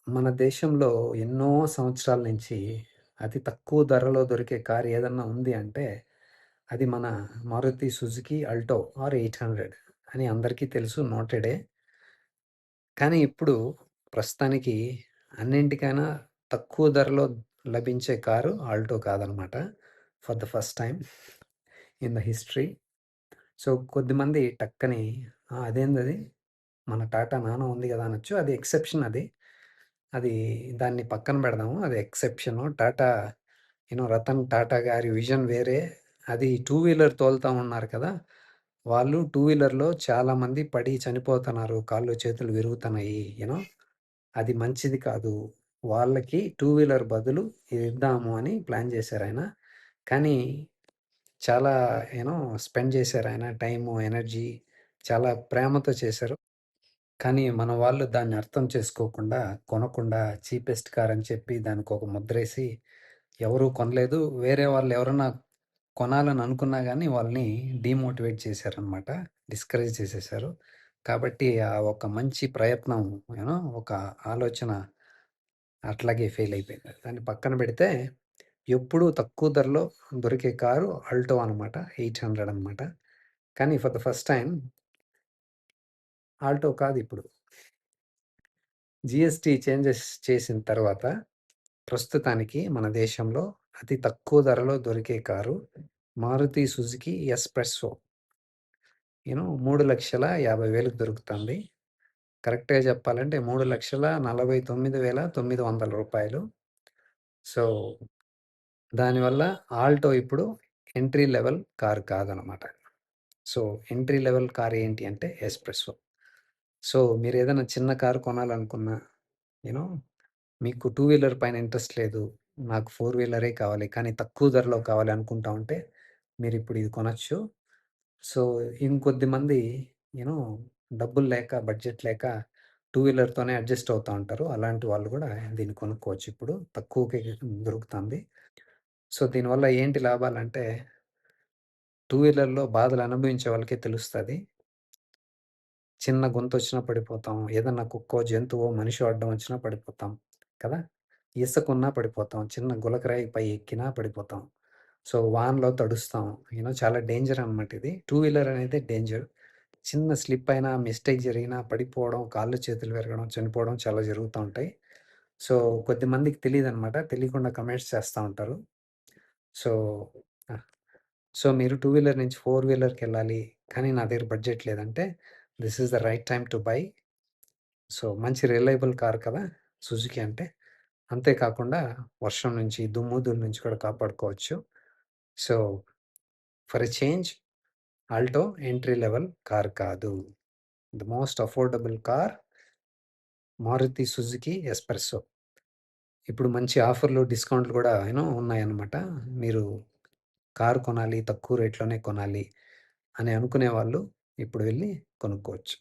మన దేశంలో ఎన్నో సంవత్సరాల నుంచి అతి తక్కువ ధరలో దొరికే కార్ ఏదన్నా ఉంది అంటే, అది మన మారుతి సుజుకి అల్టో ఆర్ 800 అని అందరికీ తెలుసు నోటెడే. కానీ ఇప్పుడు ప్రస్తుతానికి అన్నింటికైనా తక్కువ ధరలో లభించే కారు ఆల్టో కాదనమాట. For the first time in the history. So, కొద్దిమంది టక్కని అదేందది మన టాటా నానో ఉంది గదా! అనొచ్చు. అది ఎక్సెప్షన్ అది. అది దాన్ని పక్కన పెడదాము. అది ఎక్సెప్షను. టాటా రతన్ టాటా గారి విజన్ వేరే. అది టూ వీలర్ తోలుతా ఉన్నారు కదా! వాళ్ళు టూ వీలర్‌లో చాలామంది పడి చనిపోతున్నారు. కాళ్ళు, చేతులు విరుగుతున్నాయి. అది మంచిది కాదు. వాళ్ళకి టూ వీలర్ బదులు ఇది ఇద్దాము అని ప్లాన్ చేశారాయన. కానీ చాలా స్పెండ్ చేశారాయన. టైము, ఎనర్జీ చాలా ప్రేమతో చేశారు. కానీ మన వాళ్ళు దాన్ని అర్థం చేసుకోకుండా, కొనకుండా చీపెస్ట్ కార్ అని చెప్పి దానికొక ముద్రేసి ఎవరు కొనలేదు. వేరే వాళ్ళు ఎవరన్నా కొనాలని అనుకున్నా గానీ వాళ్ళని డీమోటివేట్ చేశారనమాట. డిస్కరేజ్ చేసేశారు. కాబట్టి ఆ ఒక మంచి ప్రయత్నం ఒక ఆలోచన అట్లాగే ఫెయిల్ అయిపోయింది. దాన్ని పక్కన పెడితే ఎప్పుడూ తక్కువ ధరలో దొరికే కారు అల్టో అనమాట. 800 అనమాట. కానీ for the first time Alto కాదిప్పుడు. జీఎస్టీ చేంజెస్ చేసిన తర్వాత ప్రస్తుతానికి మన దేశంలో అతి తక్కువ ధరలో దొరికే కారు మారుతి సుజుకి ఎస్‌ప్రెస్సో. 3,50,000కి దొరుకుతుంది. కరెక్ట్‌గా చెప్పాలంటే రూ. 3,49,900. సో, దానివల్ల ఆల్టో ఇప్పుడు ఎంట్రీ లెవెల్ కార్ కాదనమాట. సో, ఎంట్రీ లెవెల్ కార్ ఏంటి అంటే ఎస్‌ప్రెస్సో. సో, మీరేదైనా చిన్న కారు కొనాలనుకున్నా, యూ నో మీకు టూ వీలర్ పైన ఇంట్రెస్ట్ లేదు. నాకు ఫోర్ వీలరే కావాలి. కానీ తక్కువ ధరలో కావాలి అనుకుంటా ఉంటే, మీరిప్పుడు ఇది కొనొచ్చు. సో, ఇంకొద్దిమంది యూ నో డబ్బులు లేక, బడ్జెట్ లేక టూ వీలర్‌తోనే అడ్జస్ట్ అవుతా ఉంటారు. అలాంటి వాళ్ళు గూడా దీన్ని కొనుక్కోవచ్చు ఇప్పుడు. తక్కువకే దొరుకుతుంది. సో, దీనివల్ల ఏంటి లాభాలంటే, టూ వీలర్‌లో బాధలు అనుభవించే వాళ్ళకే తెలుస్తది. చిన్న గొంతొచ్చినా పడిపోతాం. ఏదన్నా కుక్కో, జంతువో, మనిషో అడ్డం వచ్చినా పడిపోతాం కదా! ఇసకున్నా పడిపోతాం. చిన్న గులకరాయి పై ఎక్కినా పడిపోతాం. సో, వానలో తడుస్తాం. చాలా డేంజర్ అనమాట ఇది. టూ వీలర్ అనేది డేంజర్. చిన్న స్లిప్ అయినా, మిస్టేక్ జరిగినా పడిపోవడం, కాళ్ళు, చేతులు విరగడం, చనిపోవడం చాలా జరుగుతా ఉంటాయి. సో, కొద్దిమందికి తెలీదనమాట. తెలియకుండా కమెంట్స్ చేస్తా ఉంటారు. సో, ఆ! సో, మీరు టూ వీలర్ నుంచి ఫోర్ వీలర్‌కెళ్ళాలి. కానీ నా దగ్గర బడ్జెట్ లేదంటే, this is the right time to buy. So, మంచి రిలయబుల్ కార్ కదా! సుజుకి అంటే. అంతే కాకుండా వర్షం నుంచి, దుమ్ము, ధూళి నుంచి కూడా కాపాడుకోవచ్చు. So, for a change Alto entry level car కాదు. The most affordable car Maruti Suzuki S-Presso. ఇప్పుడు మంచి ఆఫర్‌లు, డిస్కౌంట్‌లు కూడా ఉన్నాయన్నమాట. మీరు కారు కొనాలి, తక్కువ రేట్‌లోనే కొనాలి అని అనుకునే వాళ్ళు ఇప్పుడు వెళ్లి కొనుక్కోవచ్చు.